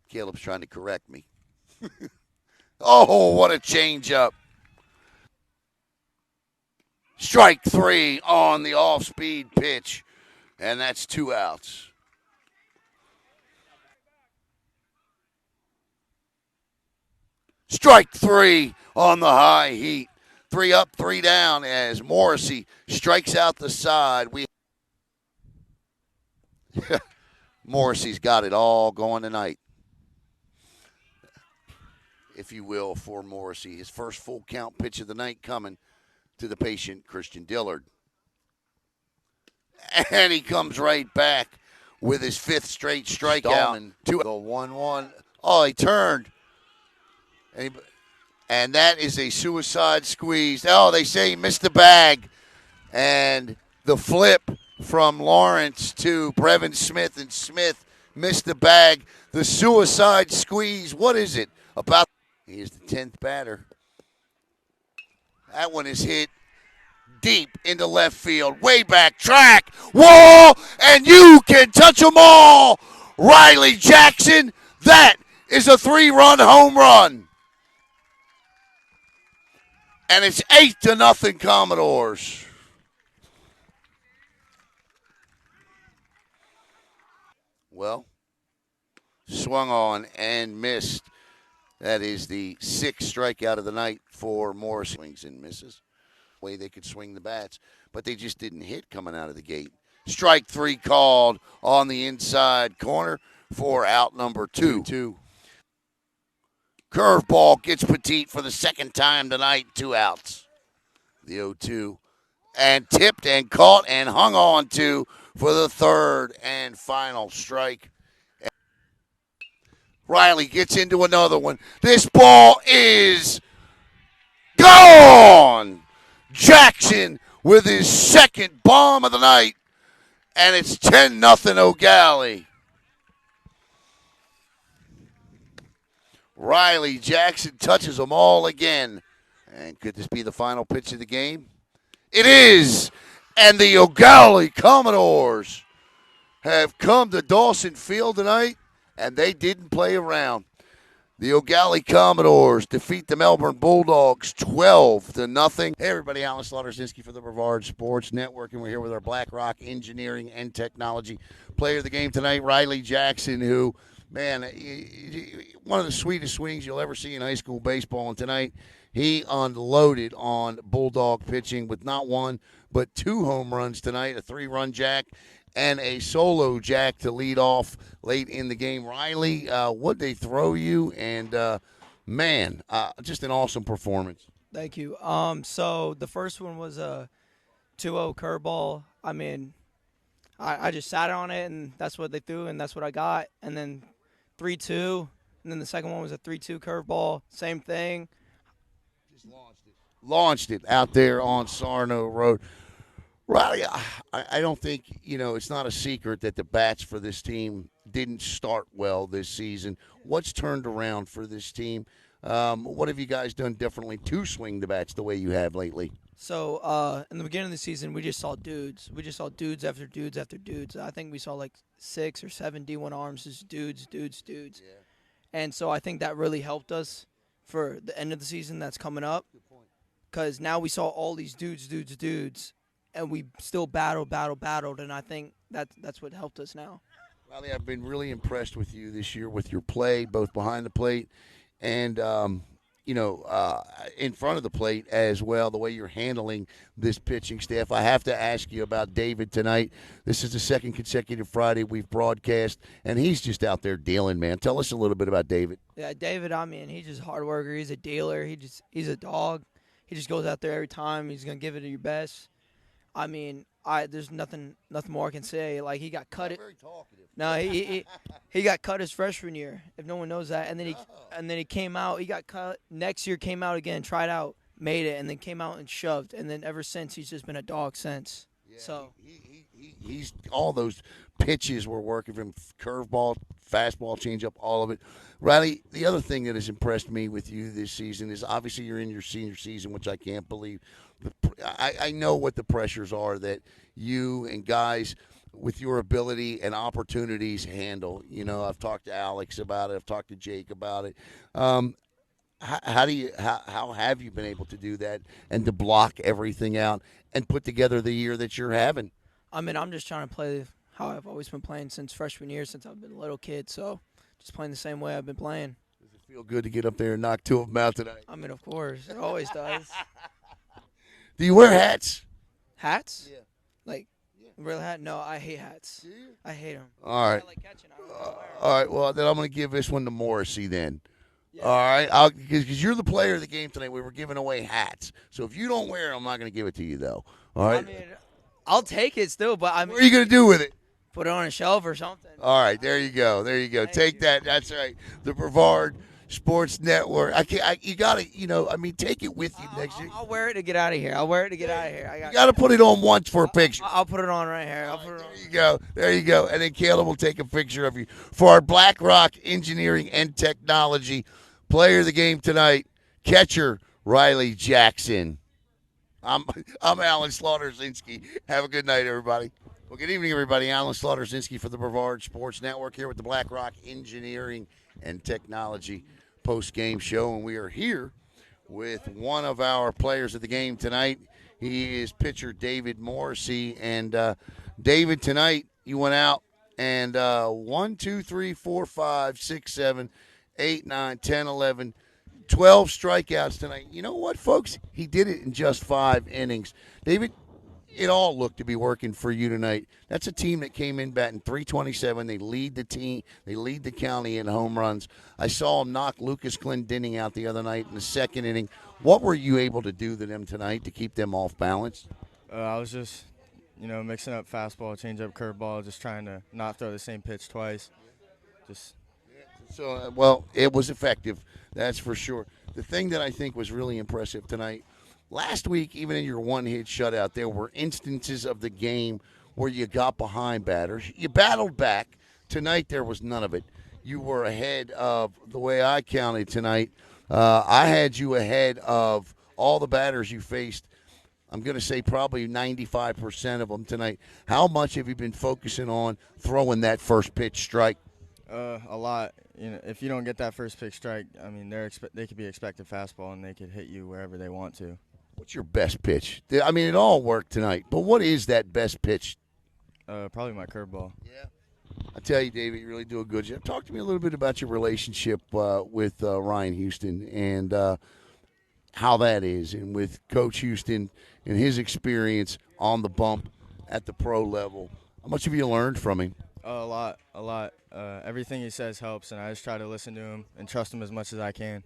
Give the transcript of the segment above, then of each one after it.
Caleb's trying to correct me. Oh, what a changeup. Strike 3 on the off-speed pitch, and that's 2 outs. Strike 3 on the high heat. 3 up, 3 down as Morrissey strikes out the side. Morrissey's got it all going tonight, if you will, for Morrissey. His first full count pitch of the night coming to the patient, Christian Dillard. And he comes right back with his 5th straight strikeout. To the 1-1. Oh, he turned. And that is a suicide squeeze. Oh, they say he missed the bag. And the flip from Lawrence to Brevin Smith, and Smith missed the bag. The suicide squeeze, what is it? He is the 10th batter. That one is hit deep into left field, way back track, wall, and you can touch them all. Riley Jackson, that is a 3-run home run. And it's 8-0 Commodores. Well, swung on and missed. That is the 6th strikeout of the night for Morris. Swings and misses. Way they could swing the bats, but they just didn't hit coming out of the gate. Strike 3 called on the inside corner for out number 2. Curveball gets Petit for the 2nd time tonight. 2 outs. The 0-2. And tipped and caught and hung on to for the 3rd and final strike. Riley gets into another one. This ball is gone. Jackson with his 2nd bomb of the night. And it's 10-0 Eau Gallie. Riley Jackson touches them all again. And could this be the final pitch of the game? It is. And the Eau Gallie Commodores have come to Dawson Field tonight, and they didn't play around. The Eau Gallie Commodores defeat the Melbourne Bulldogs 12-0. Hey, everybody, Alan Slaughter-Zinski for the Brevard Sports Network, and we're here with our BlackRock Engineering and Technology player of the game tonight, Riley Jackson, who, man, one of the sweetest swings you'll ever see in high school baseball. And tonight, he unloaded on Bulldog pitching with not 1 but 2 home runs tonight, a 3-run jack and a solo jack to lead off late in the game. Riley, what'd they throw you? And, man, just an awesome performance. Thank you. So the first one was a 2-0 curveball. I mean, I just sat on it, and that's what they threw, and that's what I got. And then 3-2, and then the second one was a 3-2 curveball. Same thing. Just launched it out there on Sarno Road. Riley, I don't think, it's not a secret that the bats for this team didn't start well this season. What's turned around for this team? What have you guys done differently to swing the bats the way you have lately? So in the beginning of the season, we just saw dudes. We just saw dudes after dudes after dudes. I think we saw like 6 or 7 D1 arms, just dudes. Yeah. And so I think that really helped us for the end of the season that's coming up. Good point. Because now we saw all these dudes. And we still battled, and I think that's what helped us now. Riley, I've been really impressed with you this year with your play, both behind the plate and, in front of the plate as well, the way you're handling this pitching staff. I have to ask you about David tonight. This is the 2nd consecutive Friday we've broadcast, and he's just out there dealing, man. Tell us a little bit about David. Yeah, David, he's just a hard worker. He's a dealer. He's a dog. He just goes out there every time. He's going to give it your best. There's nothing more I can say. Like, he got cut. Very talkative. No, he got cut his freshman year. If no one knows that, and then he came out. He got cut next year. Came out again, tried out, made it, and then came out and shoved. And then ever since, he's just been a dog since. Yeah, so he's all those pitches were working for him: curveball, fastball, changeup, all of it. Riley, the other thing that has impressed me with you this season is obviously you're in your senior season, which I can't believe. I know what the pressures are that you and guys with your ability and opportunities handle? You know, I've talked to Alex about it. I've talked to Jake about it. How have you been able to do that and to block everything out and put together the year that you're having? I mean, I'm just trying to play how I've always been playing since freshman year, since I've been a little kid. So just playing the same way I've been playing. Does it feel good to get up there and knock two of them out tonight? I mean, of course, it always does. Do you wear hats? Hats? Yeah. Like, real hat? No, I hate hats. Do you? I hate them. All right. I like catching. I don't wear 'em. All right. Well, then I'm going to give this one to Morrissey then. Yeah. All right. Because you're the player of the game tonight. We were giving away hats. So if you don't wear them, I'm not going to give it to you, though. All right. I mean, I'll take it still, but I mean, what are you going to do with it? put it on a shelf or something. All right. There you go. There you go. Thank Take you. that. That's right. The Brevard Sports Network. You got to, take it with you next year. I'll wear it to get out of here. I'll wear it to get out of here. You got to put it on once for a picture. I'll put it on right here. I'll put it on. There you go. There you go. And then Caleb will take a picture of you. For our BlackRock Engineering and Technology player of the game tonight, catcher Riley Jackson. I'm Alan Slaughter-Zinski. Have a good night, everybody. Well, good evening, everybody. Alan Slaughter-Zinski for the Brevard Sports Network here with the BlackRock Engineering and Technology post-game show, and we are here with one of our players of the game tonight. He is pitcher David Morrissey, and David, tonight you went out and 1, 2, 3, 4, 5, 6, 7, 8, 9, 10, 11, 12 strikeouts tonight. You know what, folks? He did it in just 5 innings. David, it all looked to be working for you tonight. That's a team that came in batting .327. They lead the team. They lead the county in home runs. I saw them knock Lucas Clendenning out the other night in the second inning. What were you able to do to them tonight to keep them off balance? I was just, mixing up fastball, change-up, curveball, just trying to not throw the same pitch twice. So, well, it was effective, that's for sure. The thing that I think was really impressive tonight, last week, even in your one-hit shutout, there were instances of the game where you got behind batters. You battled back. Tonight, there was none of it. You were ahead of, the way I counted tonight, I had you ahead of all the batters you faced. I'm going to say probably 95% of them tonight. How much have you been focusing on throwing that first pitch strike? A lot. If you don't get that first pitch strike, I mean, they could be expected fastball, and they could hit you wherever they want to. What's your best pitch? I mean, it all worked tonight, but what is that best pitch? Probably my curveball. Yeah. I tell you, David, you really do a good job. Talk to me a little bit about your relationship with Ryan Houston and how that is, and with Coach Houston and his experience on the bump at the pro level. How much have you learned from him? A lot. Everything he says helps, and I just try to listen to him and trust him as much as I can.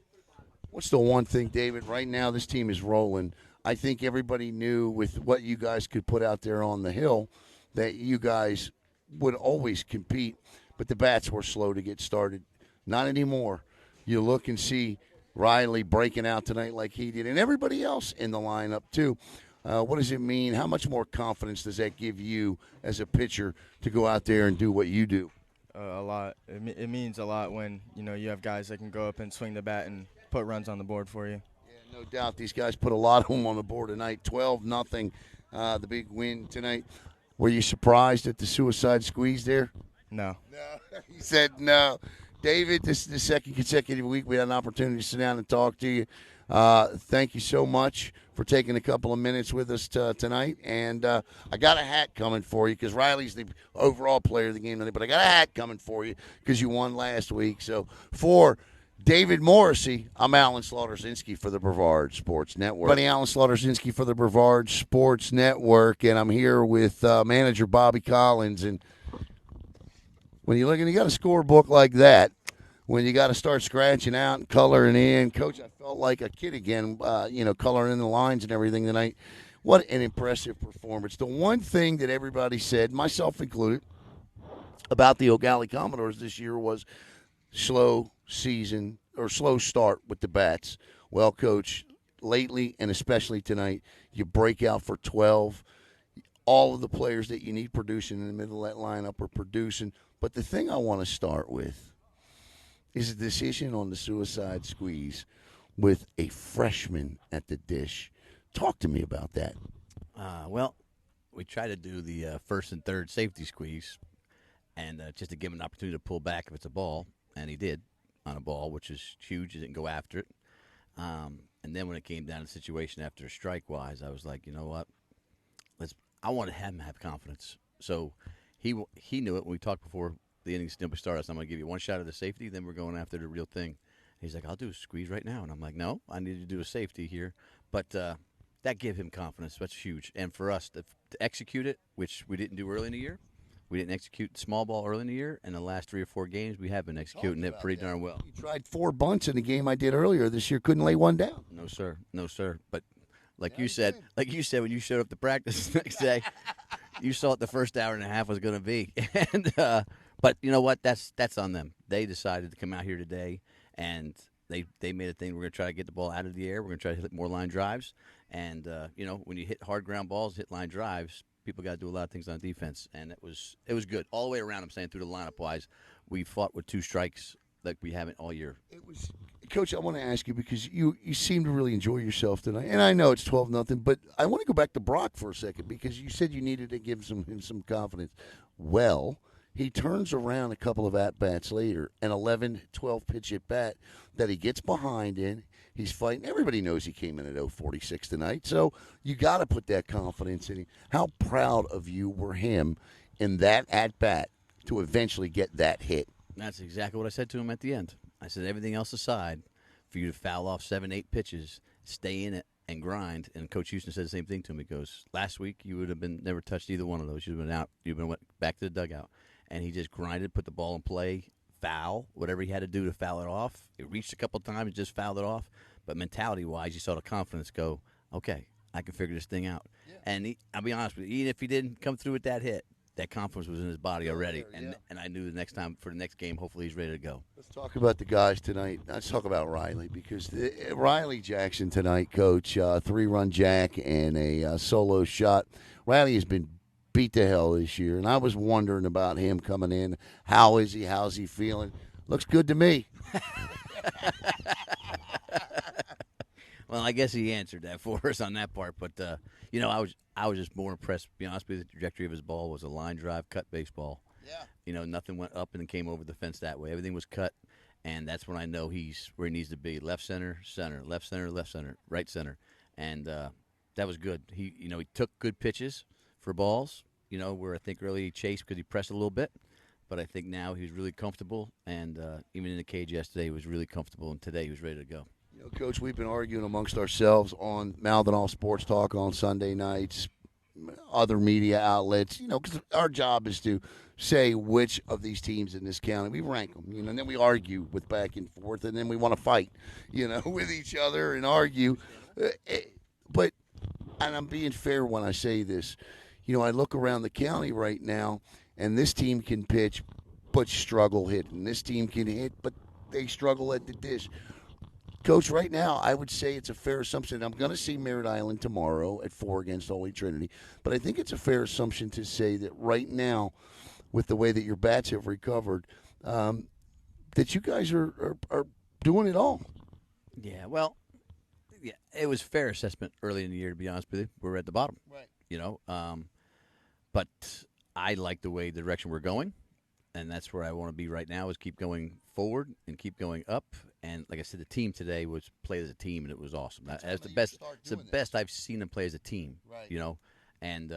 What's the one thing, David? Right now, this team is rolling. I think everybody knew with what you guys could put out there on the hill that you guys would always compete, but the bats were slow to get started. Not anymore. You look and see Riley breaking out tonight like he did, and everybody else in the lineup too. What does it mean? How much more confidence does that give you as a pitcher to go out there and do what you do? A lot. It means a lot when you have guys that can go up and swing the bat and put runs on the board for you. Yeah, no doubt. These guys put a lot of them on the board tonight. 12-0, the big win tonight. Were you surprised at the suicide squeeze there? No. No, he said no. David, this is the second consecutive week we had an opportunity to sit down and talk to you. Thank you so much for taking a couple of minutes with us tonight. And I got a hat coming for you because Riley's the overall player of the game tonight. But I got a hat coming for you because you won last week. So for David Morrissey, I'm Alan Slaughter-Zinski for the Brevard Sports Network. Buddy, Alan Slaughter-Zinski for the Brevard Sports Network. And I'm here with manager Bobby Collins. And when you look and you got a scorebook like that, when you got to start scratching out and coloring in. Coach, I felt like a kid again, coloring in the lines and everything tonight. What an impressive performance. The one thing that everybody said, myself included, about the Eau Gallie Commodores this year was slow season or slow start with the bats. Well, Coach, lately and especially tonight, you break out for 12. All of the players that you need producing in the middle of that lineup are producing. But the thing I want to start with is a decision on the suicide squeeze with a freshman at the dish. Talk to me about that. Well, we tried to do the first and third safety squeeze, and just to give him an opportunity to pull back if it's a ball, and he did on a ball, which is huge. He didn't go after it. And then when it came down to the situation after strike-wise, I was like, you know what? I wanted him to have confidence. So he knew it when we talked before the innings didn't start. I said, I'm going to give you one shot at the safety, then we're going after the real thing. He's like, I'll do a squeeze right now. And I'm like, no, I need to do a safety here. But that gave him confidence. That's huge. And for us to execute it, which we didn't do early in the year, we didn't execute small ball early in the year. And the last 3 or 4 games, we have been executing it pretty darn well. You tried 4 bunts in the game I did earlier this year. Couldn't lay one down. No, sir. No, sir. But like you said when you showed up to practice the next day, you saw what the first hour and a half was going to be. And but you know what? That's on them. They decided to come out here today, and they made a thing. We're going to try to get the ball out of the air. We're going to try to hit more line drives. And, when you hit hard ground balls, hit line drives, people got to do a lot of things on defense. And it was good. All the way around, I'm saying, through the lineup-wise, we fought with 2 strikes like we haven't all year. Coach, I want to ask you because you seem to really enjoy yourself tonight. And I know it's 12-0, but I want to go back to Brock for a second because you said you needed to give him some confidence. Well, he turns around a couple of at-bats later, an 11-12 pitch at-bat that he gets behind in. He's fighting. Everybody knows he came in at 0-46 tonight, so you got to put that confidence in him. How proud of you were him in that at-bat to eventually get that hit? That's exactly what I said to him at the end. I said, everything else aside, for you to foul off 7-8 pitches, stay in it, and grind. And Coach Houston said the same thing to me. He goes, last week you would have been never touched either one of those. You'd have been out. You'd been went back to the dugout. And he just grinded, put the ball in play, foul, whatever he had to do to foul it off. It reached a couple of times, just fouled it off. But mentality-wise, you saw the confidence go, okay, I can figure this thing out. Yeah. And I'll be honest with you, even if he didn't come through with that hit, that confidence was in his body already. And I knew the next time, for the next game, hopefully he's ready to go. Let's talk about the guys tonight. Let's talk about Riley because Riley Jackson tonight, Coach, 3-run jack and a solo shot. Riley has been beat to hell this year, and I was wondering about him coming in. How is he? How's he feeling? Looks good to me. Well, I guess he answered that for us on that part. But, I was just more impressed, to be honest with you. The trajectory of his ball was a line drive, cut baseball. Yeah. Nothing went up and then came over the fence that way. Everything was cut, and that's when I know he's where he needs to be. Left center, center, left center, left center, right center. And that was good. He took good pitches for balls, where I think early he chased because he pressed a little bit. But I think now he's really comfortable, and even in the cage yesterday he was really comfortable, and today he was ready to go. Coach, we've been arguing amongst ourselves on Mouth and All Sports Talk on Sunday nights, other media outlets, because our job is to say which of these teams in this county, we rank them, and then we argue with back and forth, and then we want to fight, with each other and argue. But, and I'm being fair when I say this, I look around the county right now, and this team can pitch but struggle hitting. This team can hit, but they struggle at the dish. Coach, right now, I would say it's a fair assumption. I'm going to see Merritt Island tomorrow at 4 against Holy Trinity, but I think it's a fair assumption to say that right now, with the way that your bats have recovered, that you guys are doing it all. Yeah, well, it was fair assessment early in the year, to be honest with you. We're at the bottom. Right. But I like the direction we're going, and that's where I want to be right now is keep going forward and keep going up. And like I said, the team today was played as a team, and it was awesome. That's the best. It's the best I've seen them play as a team. Right. And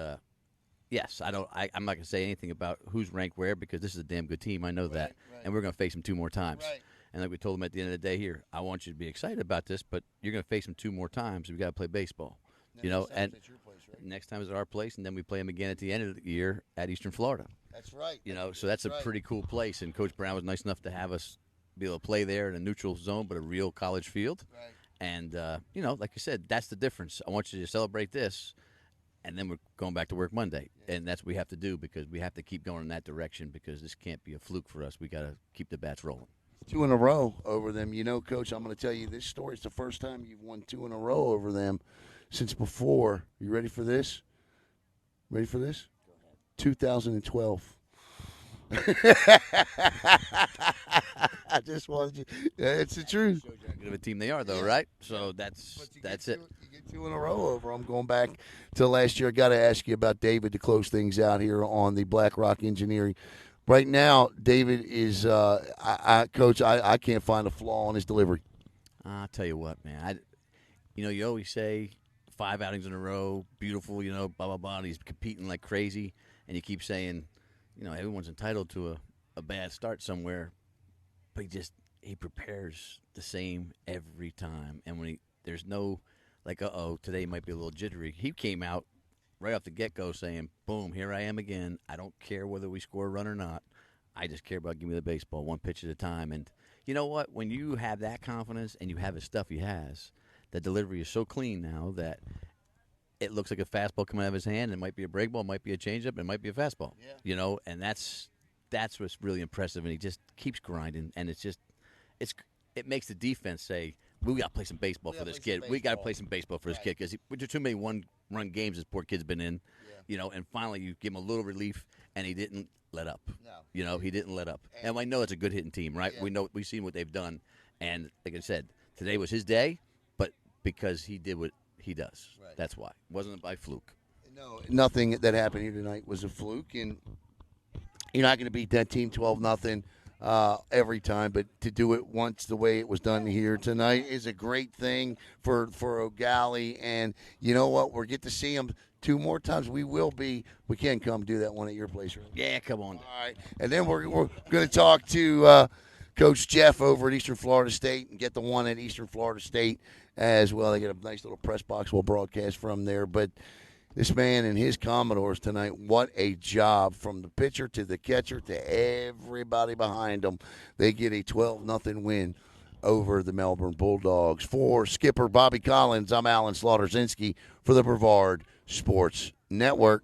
yes, I'm not going to say anything about who's ranked where because this is a damn good team. I know that, and we're going to face them 2 more times. Right. And like we told them at the end of the day here, I want you to be excited about this, but you're going to face them 2 more times. We got to play baseball. And your place, right? Next time is at our place, and then we play them again at the end of the year at Eastern Florida. That's right. So that's a pretty cool place. And Coach Brown was nice enough to have us be able to play there in a neutral zone, but a real college field. Right. And, like you said, that's the difference. I want you to celebrate this, and then we're going back to work Monday. Yeah. And that's what we have to do because we have to keep going in that direction because this can't be a fluke for us. We got to keep the bats rolling. 2 in a row over them. Coach, I'm going to tell you this story. It's the first time you've won 2 in a row over them since before. You ready for this? Ready for this? Go ahead. 2012. I just wanted you. It's the truth. Shows you how good of a team they are, though, right? So But that's you it. get two in a row over them. Going back to last year, I got to ask you about David to close things out here on the BlackRock Engineering. Right now, David is, Coach, I can't find a flaw in his delivery. I'll tell you what, man. You always say 5 outings in a row, beautiful, blah, blah, blah. And he's competing like crazy. And you keep saying, everyone's entitled to a bad start somewhere. But he prepares the same every time. And when there's no, like, today might be a little jittery. He came out right off the get-go saying, boom, here I am again. I don't care whether we score a run or not. I just care about giving me the baseball one pitch at a time. And you know what? When you have that confidence and you have the stuff he has, the delivery is so clean now that it looks like a fastball coming out of his hand. It might be a break ball, it might be a changeup, it might be a fastball. Yeah. And that's what's really impressive. And he just keeps grinding. And it makes the defense say, we got to play some baseball for this kid. We got to play some baseball for this kid because there's too many one-run games this poor kid's been in. Yeah. And finally you give him a little relief, and he didn't let up. No. He didn't let up. And I know it's a good hitting team, right? Yeah. We've seen what they've done. And like I said, today was his day, but because he did what he does. Right. That's why. It wasn't by fluke. No, nothing that happened here tonight was a fluke, and you're not going to beat that team 12-0 every time, but to do it once the way it was done here tonight is a great thing for Eau Gallie. And you know what? We'll get to see them 2 more times. We can come do that one at your place, right? Yeah, come on. All right. And then we're going to talk to Coach Jeff over at Eastern Florida State and get the one at Eastern Florida State as well. They get a nice little press box we'll broadcast from there. But this man and his Commodores tonight, what a job from the pitcher to the catcher to everybody behind them. They get a 12-0 win over the Melbourne Bulldogs. For skipper Bobby Collins, I'm Alan Slaughter-Zinski for the Brevard Sports Network.